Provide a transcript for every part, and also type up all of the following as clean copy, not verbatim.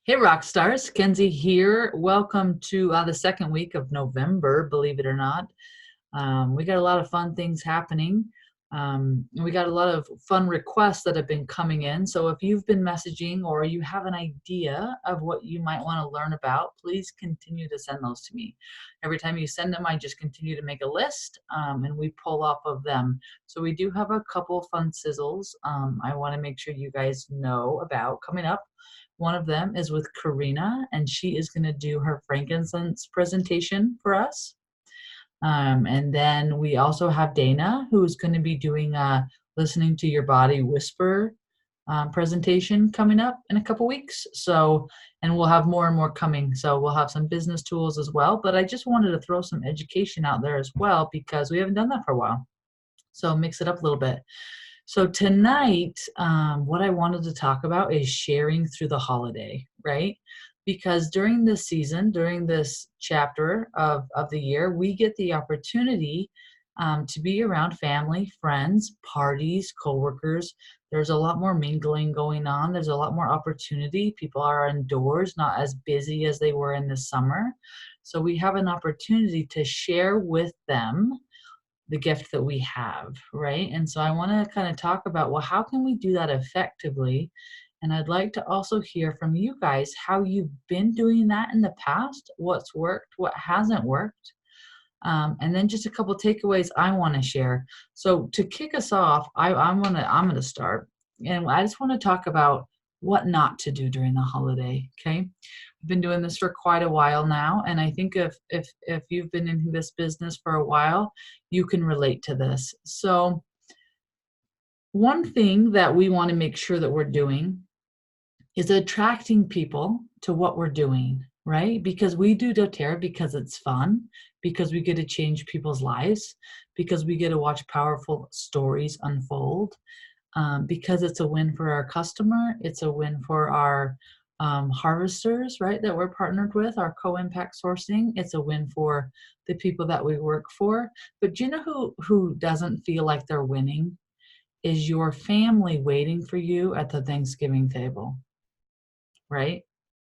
Hey, rock stars. Kenzie here. Welcome to the second week of November, believe it or not. We got a lot of fun things happening. We got a lot of fun requests that have been coming in. So if you've been messaging or you have an idea of what you might want to learn about, please continue to send those to me. Every time you send them, I just continue to make a list and we pull off of them. So we do have a couple fun sizzles I want to make sure you guys know about coming up. One of them is with Karina, and she is going to do her frankincense presentation for us. And then we also have Dana, who's going to be doing a listening to your body whisper presentation coming up in a couple weeks. So, and we'll have more and more coming. So we'll have some business tools as well. But I just wanted to throw some education out there as well because we haven't done that for a while. So mix it up a little bit. So tonight, what I wanted to talk about is sharing through the holiday, right? Because during this season, during this chapter of the year, we get the opportunity to be around family, friends, parties, coworkers. There's a lot more mingling going on. There's a lot more opportunity. People are indoors, not as busy as they were in the summer. So we have an opportunity to share with them the gift that we have, right? And so I want to kind of talk about, well, how can we do that effectively? And I'd like to also hear from you guys how you've been doing that in the past, what's worked, what hasn't worked, and then just a couple takeaways I want to share. So to kick us off, I'm gonna start, and I just want to talk about what not to do during the holiday. Okay, I've been doing this for quite a while now, and I think if you've been in this business for a while, you can relate to this. So one thing that we want to make sure that we're doing is attracting people to what we're doing, right? Because we do doTERRA because it's fun, because we get to change people's lives, because we get to watch powerful stories unfold, because it's a win for our customer, it's a win for our harvesters, right, that we're partnered with, our co-impact sourcing. It's a win for the people that we work for. But do you know who doesn't feel like they're winning? Is your family waiting for you at the Thanksgiving table, right?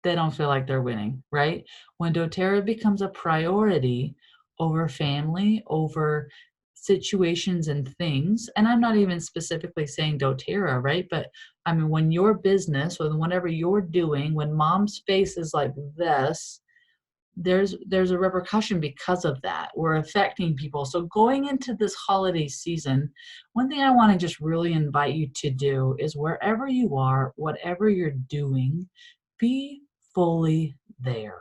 They don't feel like they're winning, right? When doTERRA becomes a priority over family, over situations and things, and I'm not even specifically saying doTERRA, right? But I mean, when your business or whatever you're doing, when mom's face is like this, there's a repercussion because of that. We're affecting people. So going into this holiday season, one thing I want to just really invite you to do is wherever you are, whatever you're doing, be fully there.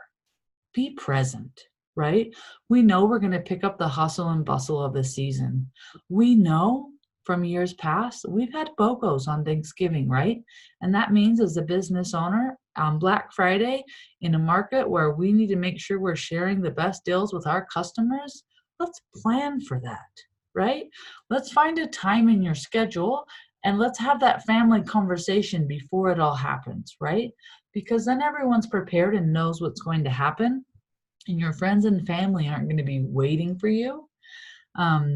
Be present, right? We know we're going to pick up the hustle and bustle of the season. We know from years past, we've had BOGOs on Thanksgiving, right? And that means as a business owner on Black Friday in a market where we need to make sure we're sharing the best deals with our customers, let's plan for that, right? Let's find a time in your schedule and let's have that family conversation before it all happens, right? Because then everyone's prepared and knows what's going to happen, and your friends and family aren't going to be waiting for you.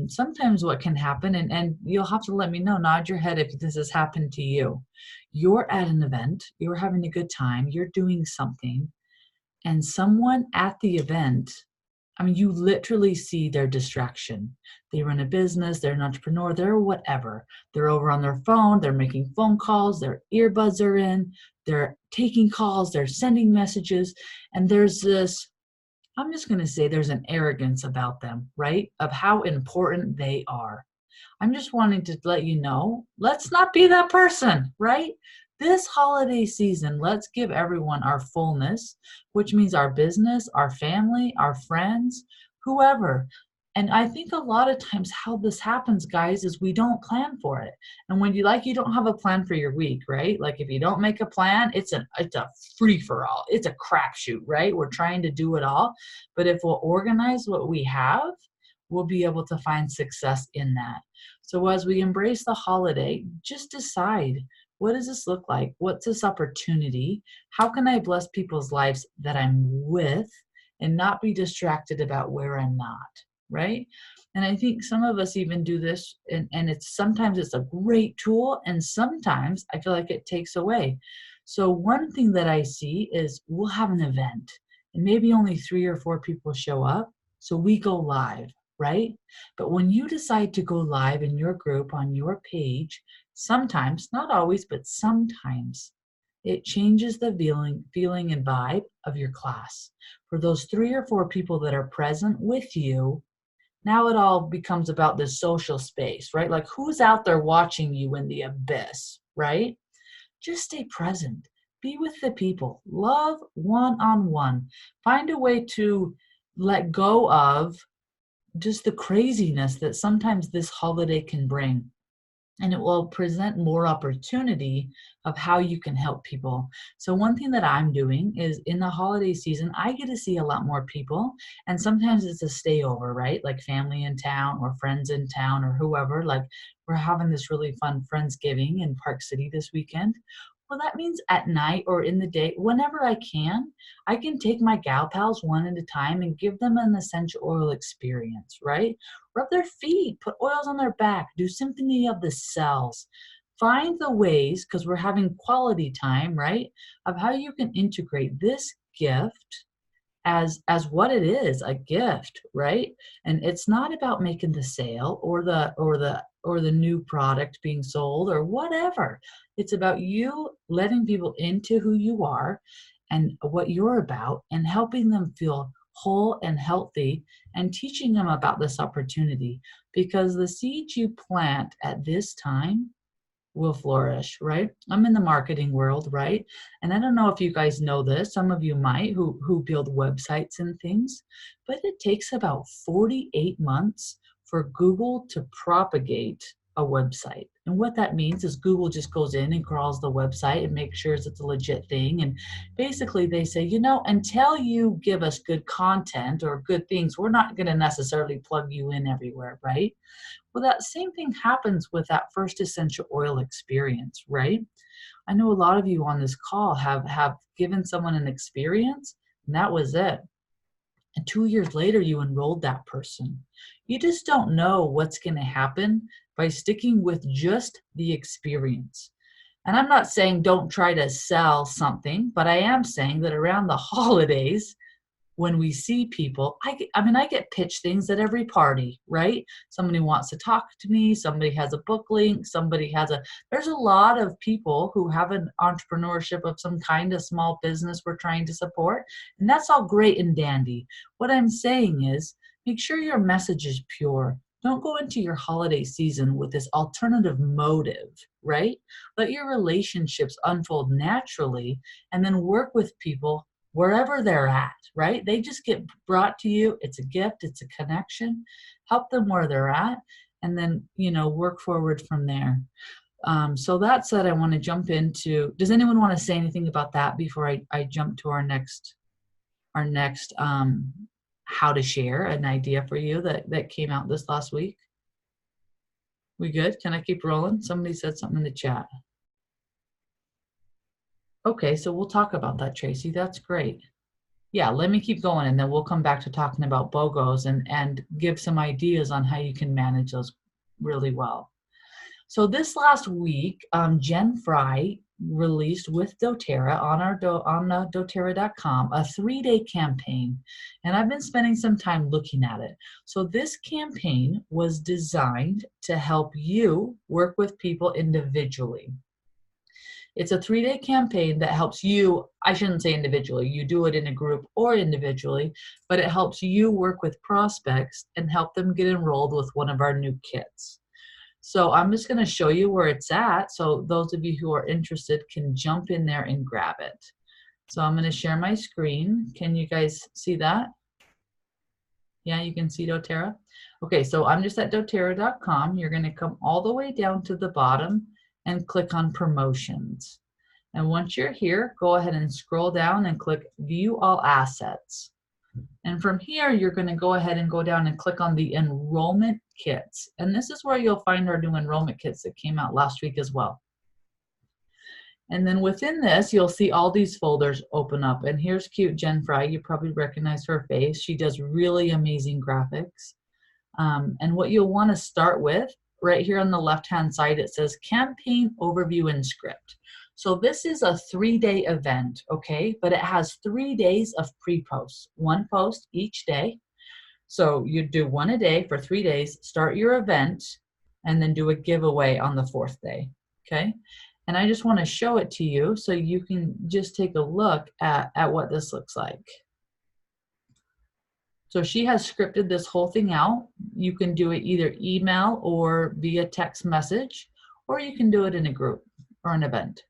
Sometimes what can happen, and you'll have to let me know, nod your head if this has happened to you. You're at an event, you're having a good time, you're doing something, and someone at the event, I mean, you literally see their distraction. They run a business, they're an entrepreneur, they're whatever. They're over on their phone, they're making phone calls, their earbuds are in, they're taking calls, they're sending messages, and there's this, I'm just going to say there's an arrogance about them, right? Of how important they are. I'm just wanting to let you know, let's not be that person, right? This holiday season, let's give everyone our fullness, which means our business, our family, our friends, whoever. And I think a lot of times how this happens, guys, is we don't plan for it. And when you don't have a plan for your week, right? Like if you don't make a plan, it's a free for all. It's a crapshoot, right? We're trying to do it all. But if we'll organize what we have, we'll be able to find success in that. So as we embrace the holiday, just decide, what does this look like? What's this opportunity? How can I bless people's lives that I'm with and not be distracted about where I'm not, right? And I think some of us even do this, and it's sometimes it's a great tool, and sometimes I feel like it takes away. So one thing that I see is we'll have an event and maybe only 3 or 4 people show up. So we go live, right? But when you decide to go live in your group on your page, sometimes, not always, but sometimes it changes the feeling and vibe of your class. For those 3 or 4 people that are present with you, now it all becomes about this social space, right? Like who's out there watching you in the abyss, right? Just stay present. Be with the people. Love one-on-one. Find a way to let go of just the craziness that sometimes this holiday can bring. And it will present more opportunity of how you can help people. So one thing that I'm doing is in the holiday season, I get to see a lot more people. And sometimes it's a stayover, right? Like family in town or friends in town or whoever. Like we're having this really fun Friendsgiving in Park City this weekend. Well, that means at night or in the day, whenever I can take my gal pals one at a time and give them an essential oil experience, right? Rub their feet, put oils on their back, do symphony of the cells. Find the ways, because we're having quality time, right, of how you can integrate this gift as what it is, a gift, right? And it's not about making the sale or the new product being sold or whatever. It's about you letting people into who you are and what you're about and helping them feel whole and healthy and teaching them about this opportunity, because the seeds you plant at this time will flourish, right? I'm in the marketing world, right? And I don't know if you guys know this, some of you might who build websites and things, but it takes about 48 months for Google to propagate a website. And what that means is Google just goes in and crawls the website and makes sure it's a legit thing. And basically they say, you know, until you give us good content or good things, we're not going to necessarily plug you in everywhere, right? Well, that same thing happens with that first essential oil experience, right? I know a lot of you on this call have given someone an experience and that was it. And 2 years later, you enrolled that person. You just don't know what's going to happen by sticking with just the experience. And I'm not saying don't try to sell something, but I am saying that around the holidays, when we see people, I get pitched things at every party, right? Somebody wants to talk to me, somebody has a book link, there's a lot of people who have an entrepreneurship of some kind, a small business we're trying to support, and that's all great and dandy. What I'm saying is, make sure your message is pure. Don't go into your holiday season with this alternative motive, right? Let your relationships unfold naturally and then work with people wherever they're at, right? They just get brought to you. It's a gift, it's a connection. Help them where they're at, and then, work forward from there. So that said, I want to jump into, does anyone want to say anything about that before I jump to our next how to share an idea for you that came out this last week? We good? Can I keep rolling? Somebody said something in the chat. Okay, so we'll talk about that, Tracy. That's great. Yeah, let me keep going, and then we'll come back to talking about BOGOs and give some ideas on how you can manage those really well. So this last week, Jen Fry released with doTERRA on doTERRA.com a 3-day campaign, and I've been spending some time looking at it. So this campaign was designed to help you work with people individually. It's a 3-day campaign that helps you, I shouldn't say individually, you do it in a group or individually, but it helps you work with prospects and help them get enrolled with one of our new kits. So I'm just going to show you where it's at, so those of you who are interested can jump in there and grab it. So I'm going to share my screen. Can you guys see that? Yeah, you can see doTERRA? Okay, so I'm just at doTERRA.com. You're going to come all the way down to the bottom and click on promotions. And once you're here, go ahead and scroll down and click view all assets. And from here, you're going to go ahead and go down and click on the enrollment kits. And this is where you'll find our new enrollment kits that came out last week as well. And then within this, you'll see all these folders open up. And here's cute Jen Fry. You probably recognize her face. She does really amazing graphics. And what you'll want to start with, right here on the left-hand side, it says Campaign Overview and Script. So this is a 3-day event, okay? But it has 3 days of pre-posts, one post each day. So you do one a day for 3 days, start your event, and then do a giveaway on the 4th day, okay? And I just want to show it to you so you can just take a look at what this looks like. So she has scripted this whole thing out. You can do it either email or via text message, or you can do it in a group or an event.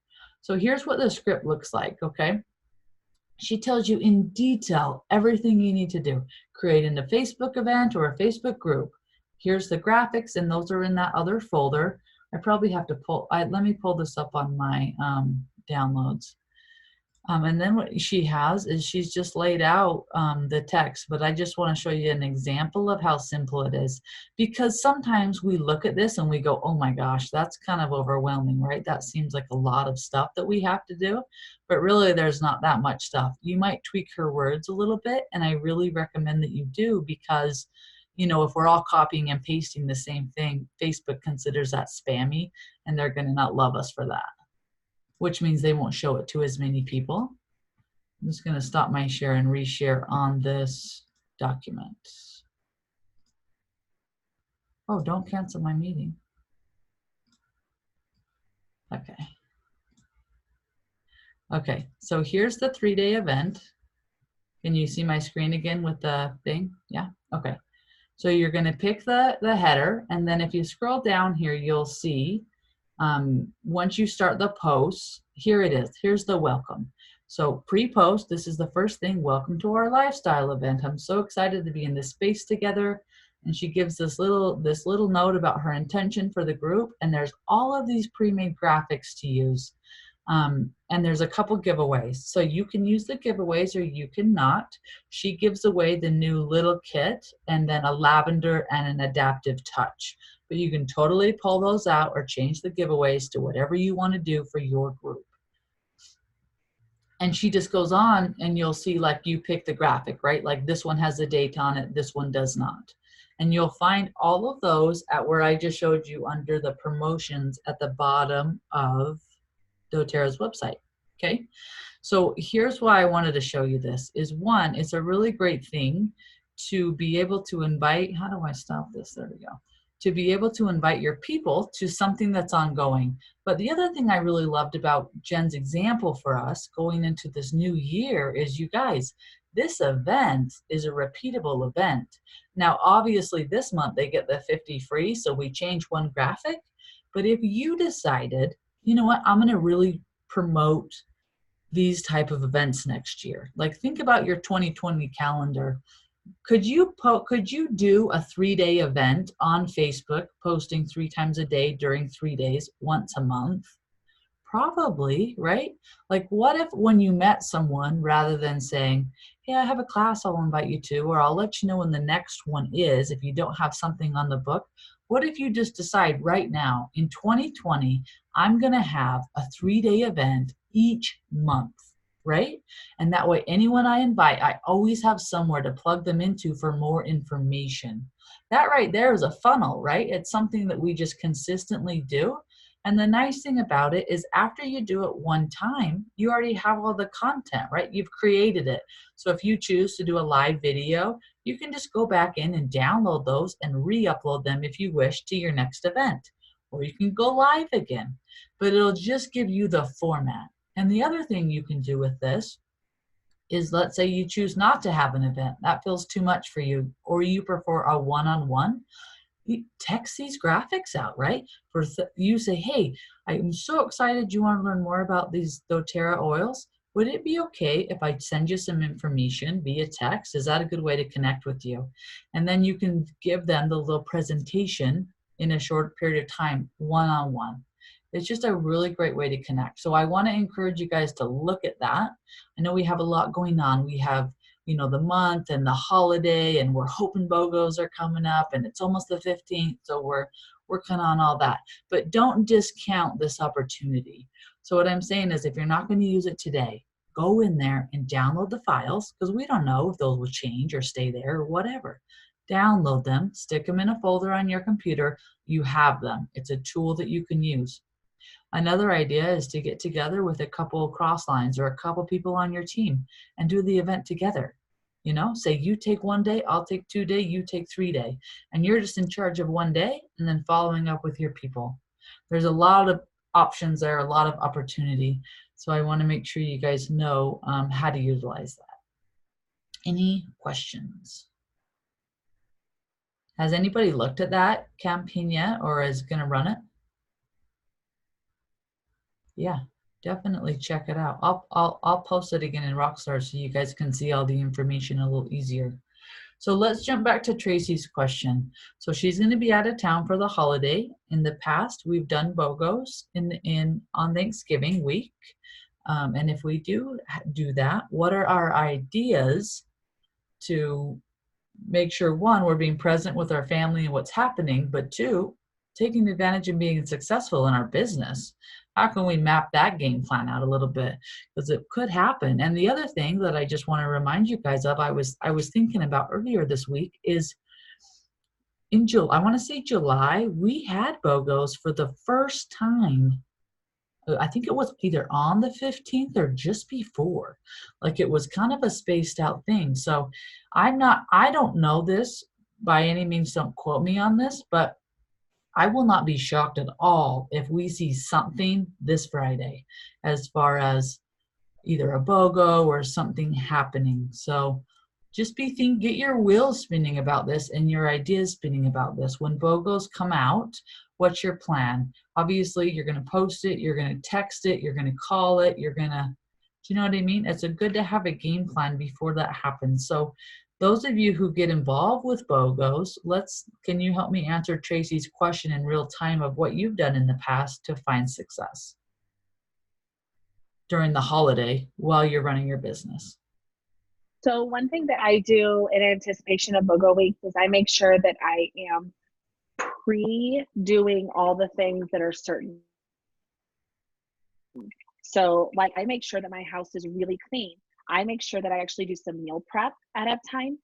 So here's what the script looks like, okay? She tells you in detail everything you need to do. Creating a Facebook event or a Facebook group. Here's the graphics, and those are in that other folder. I probably have to let me pull this up on my downloads. And then what she has is she's just laid out the text, but I just want to show you an example of how simple it is, because sometimes we look at this and we go, oh my gosh, that's kind of overwhelming, right? That seems like a lot of stuff that we have to do, but really there's not that much stuff. You might tweak her words a little bit, and I really recommend that you do, because you know, if we're all copying and pasting the same thing, Facebook considers that spammy, and they're going to not love us for that, which means they won't show it to as many people. I'm just going to stop my share and reshare on this document. Oh, don't cancel my meeting. Okay. Okay, so here's the 3-day event. Can you see my screen again with the thing? Yeah, okay. So you're going to pick the header, and then if you scroll down here, you'll see once you start the post, here it is. Here's the welcome. So pre-post, this is the first thing. Welcome to our lifestyle event. I'm so excited to be in this space together. And she gives this little note about her intention for the group. And there's all of these pre-made graphics to use. And there's a couple giveaways. So you can use the giveaways or you cannot. She gives away the new little kit and then a lavender and an adaptive touch. But you can totally pull those out or change the giveaways to whatever you want to do for your group. And she just goes on, and you'll see, like, you pick the graphic, right? Like this one has a date on it, this one does not. And you'll find all of those at where I just showed you under the promotions at the bottom of doTERRA's website, okay? So here's why I wanted to show you this, is one, it's a really great thing to be able to invite, how do I stop this? There we go. To be able to invite your people to something that's ongoing. But the other thing I really loved about Jen's example for us going into this new year is, you guys, this event is a repeatable event. Now, obviously this month they get the 50 free, so we change one graphic. But if you decided, you know what, I'm gonna really promote these type of events next year. Like, think about your 2020 calendar. Could you do a 3-day event on Facebook, posting 3 times a day during 3 days, once a month? Probably, right? Like, what if when you met someone, rather than saying, hey, I have a class I'll invite you to, or I'll let you know when the next one is, if you don't have something on the book, what if you just decide right now, in 2020, I'm gonna have a 3-day event each month, right? And that way, anyone I invite, I always have somewhere to plug them into for more information. That right there is a funnel, right? It's something that we just consistently do. And the nice thing about it is, after you do it one time, you already have all the content, right? You've created it. So if you choose to do a live video, you can just go back in and download those and re-upload them if you wish to your next event. Or you can go live again, but it'll just give you the format. And the other thing you can do with this is, let's say you choose not to have an event. That feels too much for you, or you prefer a one-on-one. You text these graphics out, right? You say, hey, I'm so excited you want to learn more about these doTERRA oils. Would it be okay if I send you some information via text? Is that a good way to connect with you? And then you can give them the little presentation in a short period of time, one-on-one. It's just a really great way to connect. So I want to encourage you guys to look at that. I know we have a lot going on. We have, you know, the month and the holiday, and we're hoping BOGOs are coming up, and it's almost the 15th, so we're working on all that. But don't discount this opportunity. So what I'm saying is, if you're not going to use it today, go in there and download the files, because we don't know if those will change or stay there or whatever. Download them, stick them in a folder on your computer. You have them. It's a tool that you can use. Another idea is to get together with a couple cross lines or a couple people on your team and do the event together. You know, say you take 1 day, I'll take 2 day, you take 3 day, and you're just in charge of 1 day and then following up with your people. There's a lot of options there, a lot of opportunity. So I want to make sure you guys know how to utilize that. Any questions? Has anybody looked at that campaign yet or is going to run it? Yeah, definitely check it out. I'll post it again in Rockstar so you guys can see all the information a little easier. So let's jump back to Tracy's question. So she's going to be out of town for the holiday. In the past, we've done BOGOs on Thanksgiving week. And if we do that, what are our ideas to make sure, one, we're being present with our family and what's happening, but two, taking advantage and being successful in our business? How can we map that game plan out a little bit? Because it could happen. And the other thing that I just want to remind you guys of, I was thinking about earlier this week is in July, I want to say July, we had BOGOs for the first time. I think it was either on the 15th or just before. Like it was kind of a spaced out thing. So I don't know this by any means, don't quote me on this, but I will not be shocked at all if we see something this Friday as far as either a BOGO or something happening. So just get your wheels spinning about this and your ideas spinning about this. When BOGOs come out, what's your plan? Obviously, you're going to post it, you're going to text it, you're going to call it, do you know what I mean? It's good to have a game plan before that happens. So those of you who get involved with BOGOs, can you help me answer Tracy's question in real time of what you've done in the past to find success during the holiday while you're running your business? So one thing that I do in anticipation of BOGO weeks is I make sure that I am pre-doing all the things that are certain. So like I make sure that my house is really clean. I make sure that I actually do some meal prep ahead of time.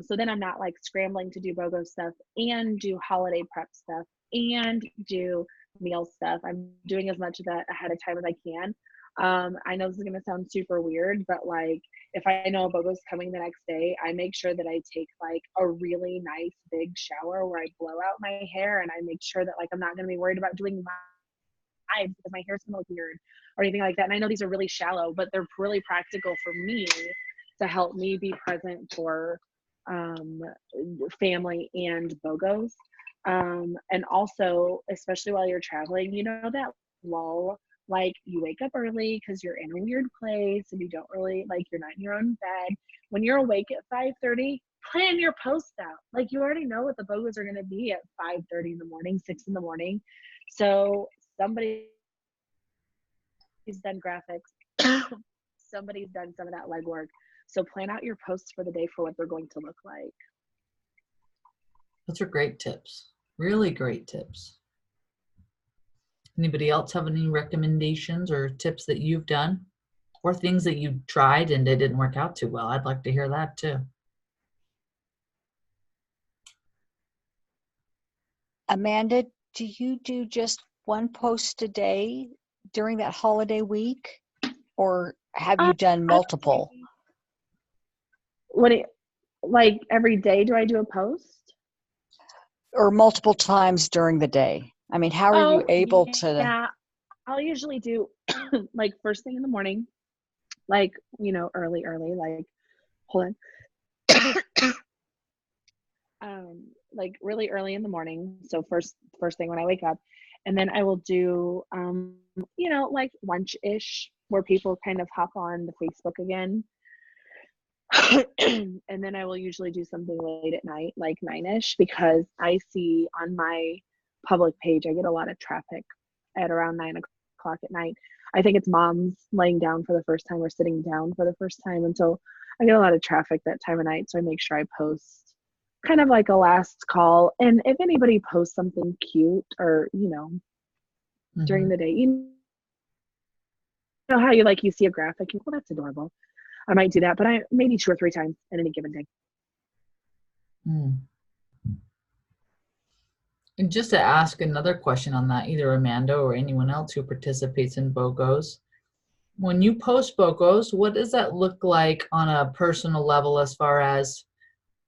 So then I'm not like scrambling to do BOGO stuff and do holiday prep stuff and do meal stuff. I'm doing as much of that ahead of time as I can. I know this is going to sound super weird, but like if I know a BOGO's coming the next day, I make sure that I take like a really nice big shower where I blow out my hair, and I make sure that like I'm not going to be worried about doing lives because my hair's going to look weird or anything like that. And I know these are really shallow, but they're really practical for me to help me be present for family and BOGOs. And also, especially while you're traveling, you know, that lull, like you wake up early because you're in a weird place and you don't really, like, you're not in your own bed. When you're awake at 5:30, plan your post out. Like you already know what the BOGOs are going to be at 5:30 in the morning, 6 in the morning. So somebody's done graphics, somebody's done some of that legwork. So plan out your posts for the day for what they're going to look like. Those are great tips. Really great tips. Anybody else have any recommendations or tips that you've done or things that you tried and they didn't work out too well? I'd like to hear that too. Amanda, do you do just one post a day during that holiday week, or have you done multiple? Like every day do I do a post? Or multiple times during the day? I mean, how are you able to? Yeah, I'll usually do like first thing in the morning, like, you know, early, like, hold on. Like really early in the morning. So first thing when I wake up, and then I will do, you know, like lunch-ish where people kind of hop on the Facebook again. And then I will usually do something late at night, like 9-ish, because I see on my public page, I get a lot of traffic at around 9 o'clock at night. I think it's moms laying down for the first time or sitting down for the first time. And so I get a lot of traffic that time of night. So I make sure I post kind of like a last call. And if anybody posts something cute or, you know, during the day, you know how you see a graphic, well, that's adorable. I might do that, but maybe 2 or 3 times in any given day. And just to ask another question on that, either Amanda or anyone else who participates in BOGOs, when you post BOGOs, what does that look like on a personal level as far as,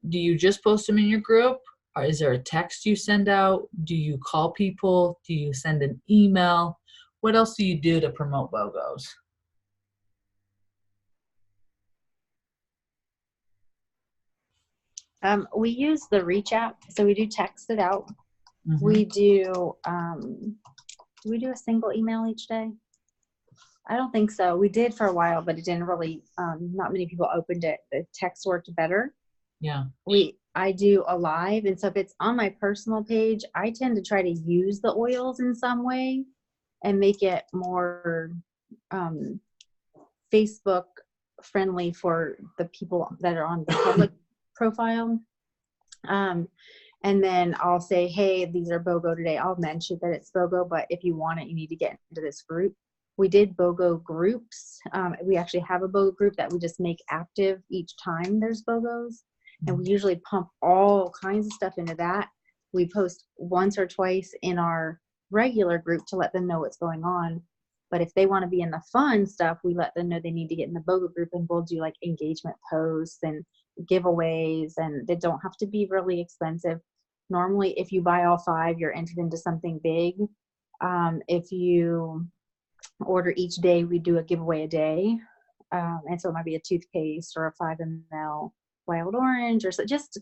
do you just post them in your group? Or is there a text you send out? Do you call people? Do you send an email? What else do you do to promote BOGOs? We use the Reach app, so we do text it out. Mhm. We do we do a single email each day? I don't think so. We did for a while, but it didn't really, not many people opened it. The text worked better. Yeah. I do a live, and so if it's on my personal page, I tend to try to use the oils in some way and make it more Facebook friendly for the people that are on the public profile. And then I'll say, hey, these are BOGO today. I'll mention that it's BOGO, but if you want it, you need to get into this group. We did BOGO groups. We actually have a BOGO group that we just make active each time there's BOGOs. And we usually pump all kinds of stuff into that. We post once or twice in our regular group to let them know what's going on. But if they want to be in the fun stuff, we let them know they need to get in the BOGO group, and we'll do like engagement posts and giveaways, and they don't have to be really expensive. Normally, if you buy all 5, you're entered into something big. If you order each day, we do a giveaway a day. And so it might be a toothpaste or a 5 ml wild orange, or so, just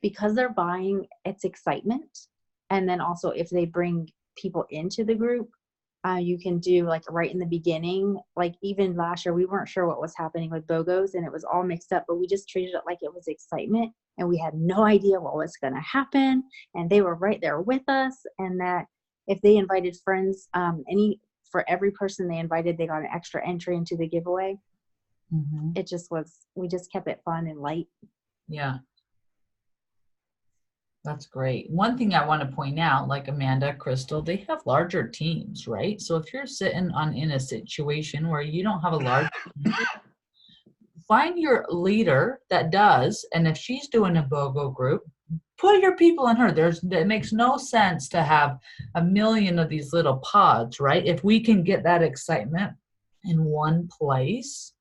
because they're buying, it's excitement. And then also if they bring people into the group, you can do like right in the beginning, like even last year, we weren't sure what was happening with BOGOs and it was all mixed up, but we just treated it like it was excitement, and we had no idea what was going to happen. And they were right there with us. And that if they invited friends, for every person they invited, they got an extra entry into the giveaway. Mm-hmm. It just was, we just kept it fun and light. Yeah. That's great. One thing I want to point out, like Amanda, Crystal, they have larger teams, right? So if you're sitting in a situation where you don't have a large team, find your leader that does, and if she's doing a BOGO group, put your people in her. It makes no sense to have a million of these little pods, right? If we can get that excitement in one place,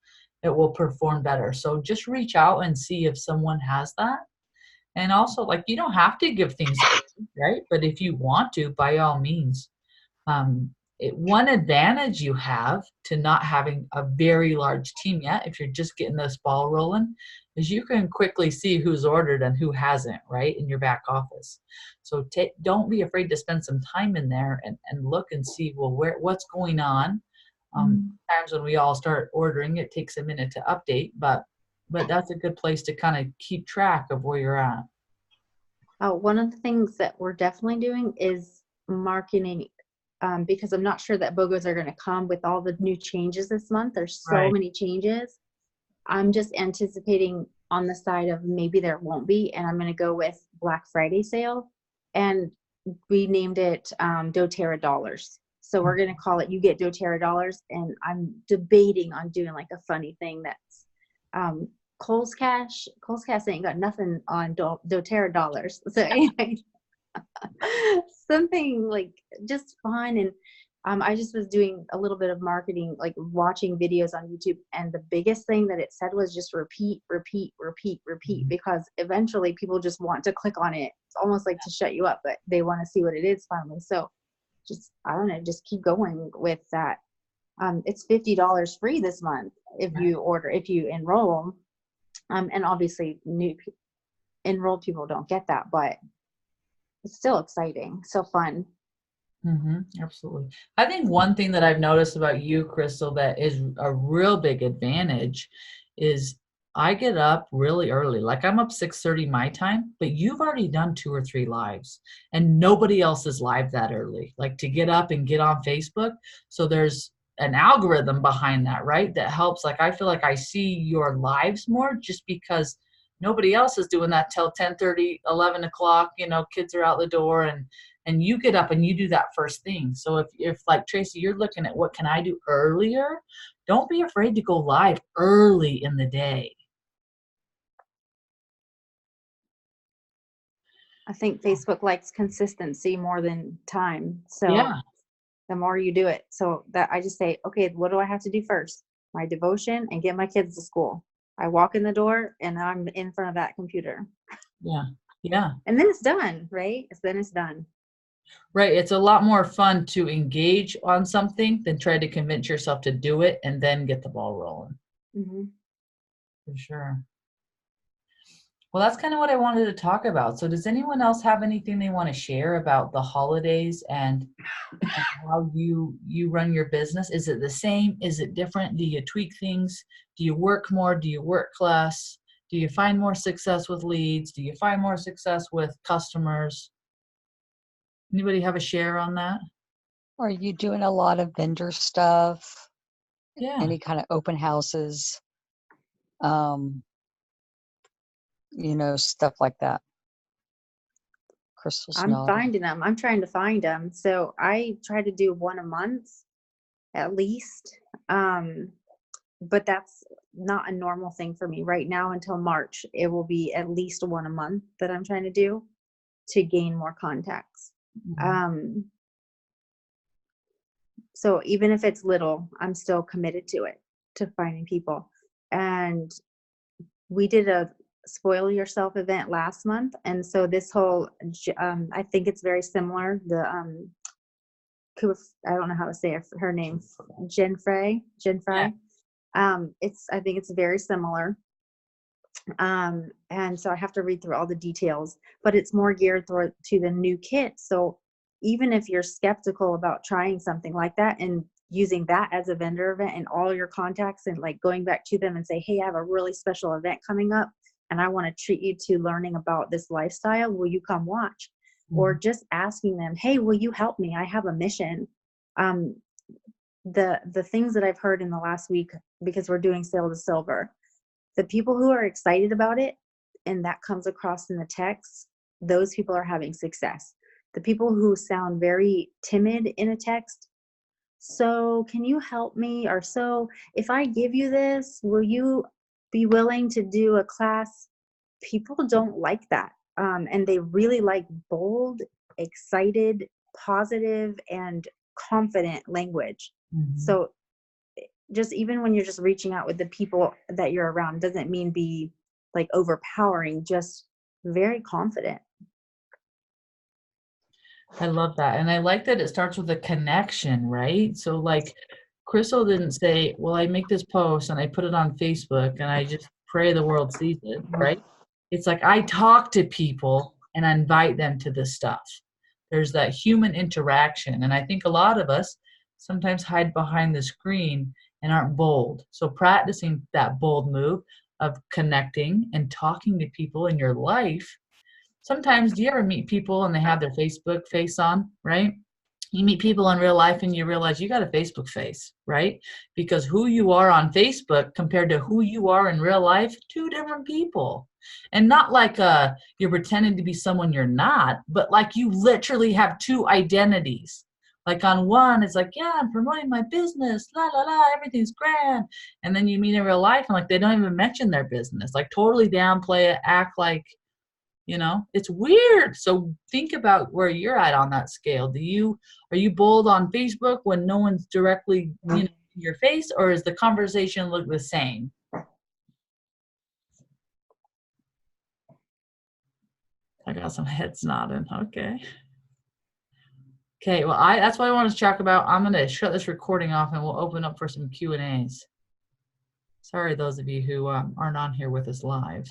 it will perform better. So just reach out and see if someone has that. And also, like, you don't have to give things away, right? But if you want to, by all means. One advantage you have to not having a very large team yet, if you're just getting this ball rolling, is you can quickly see who's ordered and who hasn't, right, in your back office. So don't be afraid to spend some time in there and look and see, well, what's going on. Times when we all start ordering, it takes a minute to update, but that's a good place to kind of keep track of where you're at. One of the things that we're definitely doing is marketing, because I'm not sure that BOGOs are going to come with all the new changes this month. There's so Right. many changes. I'm just anticipating on the side of maybe there won't be, and I'm going to go with Black Friday sale. And we named it doTERRA dollars. So we're going to call it You Get doTERRA dollars. And I'm debating on doing like a funny thing that's Kohl's Cash. Kohl's Cash ain't got nothing on doTERRA dollars. So anyway, something like just fun. And I just was doing a little bit of marketing, like watching videos on YouTube. And the biggest thing that it said was just repeat, repeat, repeat, repeat, because eventually people just want to click on it. It's almost like to shut you up, but they want to see what it is finally. So just, I don't know, just keep going with that. It's $50 free this month if you enroll. And obviously new enrolled people don't get that, but it's still exciting. So fun. Absolutely. I think one thing that I've noticed about you, Crystal, that is a real big advantage is I get up really early. Like I'm up 6:30 my time, but you've already done 2 or 3 lives and nobody else is live that early. Like to get up and get on Facebook. So there's an algorithm behind that, right? That helps. Like I feel like I see your lives more just because nobody else is doing that till 10:30, 11 o'clock, kids are out the door and you get up and you do that first thing. So if like Tracy, you're looking at what can I do earlier, don't be afraid to go live early in the day. I think Facebook likes consistency more than time. So Yeah. the more you do it. So that I just say, okay, what do I have to do first? My devotion and get my kids to school. I walk in the door and I'm in front of that computer. Yeah. Yeah. And then it's done, right? Then it's done. Right. It's a lot more fun to engage on something than try to convince yourself to do it and then get the ball rolling. Hmm. For sure. Well, that's kind of what I wanted to talk about. So does anyone else have anything they want to share about the holidays and how you run your business? Is it the same? Is it different? Do you tweak things? Do you work more? Do you work less? Do you find more success with leads? Do you find more success with customers? Anybody have a share on that? Are you doing a lot of vendor stuff? Yeah. Any kind of open houses? Um, stuff like that. Crystal's I'm nodding. finding them. I'm trying to find them. So I try to do one a month at least. But that's not a normal thing for me right now until March. It will be at least one a month that I'm trying to do to gain more contacts. Mhm. So even if it's little, I'm still committed to it, to finding people. And we did a spoil yourself event last month. And so this whole, I think it's very similar. The, I don't know how to say her name, Jen Frey. Yeah. I think it's very similar. And so I have to read through all the details, but it's more geared to the new kit. So even if you're skeptical about trying something like that and using that as a vendor event and all your contacts and like going back to them and say, hey, I have a really special event coming up and I want to treat you to learning about this lifestyle. Will you come watch? Or just asking them, hey, will you help me? I have a mission. The things that I've heard in the last week, because we're doing Sale to Silver, the people who are excited about it, and that comes across in the text, those people are having success. The people who sound very timid in a text, so can you help me? Or so if I give you this, will you be willing to do a class? People don't like that. And they really like bold, excited, positive, and confident language. Mhm. So just even when you're just reaching out with the people that you're around doesn't mean be like overpowering, just very confident. I love that. And I like that it starts with a connection, right? So like Crystal didn't say, well, I make this post and I put it on Facebook and I just pray the world sees it, right? It's like I talk to people and I invite them to this stuff. There's that human interaction. And I think a lot of us sometimes hide behind the screen and aren't bold. So practicing that bold move of connecting and talking to people in your life. Sometimes, do you ever meet people and they have their Facebook face on, right? You meet people in real life and you realize you got a Facebook face, right? Because who you are on Facebook compared to who you are in real life, two different people. And not like you're pretending to be someone you're not, but like you literally have two identities. Like on one, it's like, yeah, I'm promoting my business, la la la, everything's grand. And then you meet in real life and like they don't even mention their business, like totally downplay it, act like, it's weird. So think about where you're at on that scale. Are you bold on Facebook when no one's directly, in your face, or is the conversation look the same? I got some heads nodding. Okay. Okay. Well, that's what I wanted to talk about. I'm going to shut this recording off and we'll open up for some Q&As. Sorry, those of you who aren't on here with us live.